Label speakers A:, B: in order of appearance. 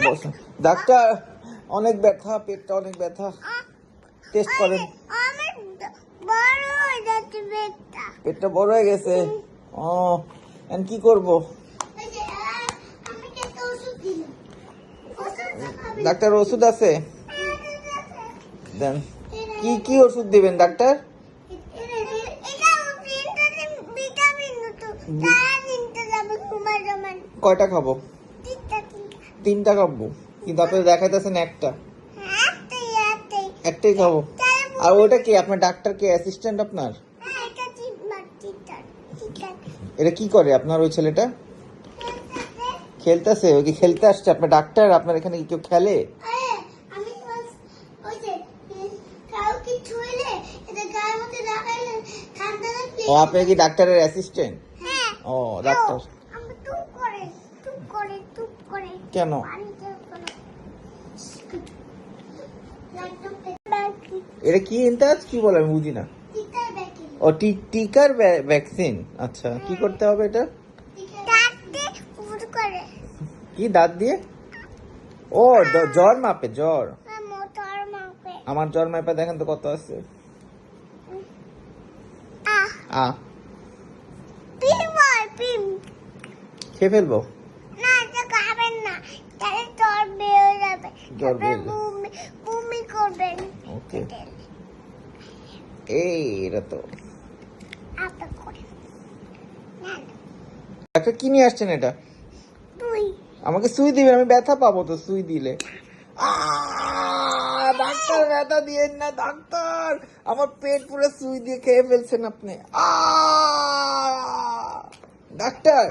A: বসুন ডাক্তার, অনেক ব্যথা, পেটটা অনেক ব্যথা, টেস্ট করেন। পেটটা বড় হয়ে গেছে। ও এখন কি করবো? ডাক্তার ওষুধ আছে দেন। কি কি ওষুধ দিবেন ডাক্তার? কয়টা খাবো? 3টা খাবো, কিন্তু আপনি দেখাইতেছেন একটা। একটাই খাবো। আর ওটা কি আপনার ডাক্তার কে অ্যাসিস্ট্যান্ট আপনার? এটা কি করে আপনার ওই ছেলেটা? খেলতেছে। ওই কি খেলতে আসছে? আপনার ডাক্তার, আপনার এখানে কি কেউ খেলে? ও আপনি কি ডাক্তারের অ্যাসিস্ট্যান্ট? ও ডাক্তার কেন? এটা কি ইন্টাজ কি বলে আমি বুঝি না। ও টিকার ভ্যাকসিন। আচ্ছা কি করতে হবে এটা? কি দাঁত দিয়ে? ও জ্বর মাপে? জ্বর আমার জ্বর মাপে দেখেন তো কত আছে। খেয়ে ফেলবো? জ্বর বের ওকে। এই এটা তো ডাক্তার কি নিয়ে আসছেন এটা? আমাকে সুই দিবেন? আমি ব্যথা পাবো তো সুই দিলে। ডাক্তার ব্যথা দিয়েন না ডাক্তার, আমার পেট পুরো সুই দিয়ে খেয়ে ফেলছেন আপনি। ডাক্তার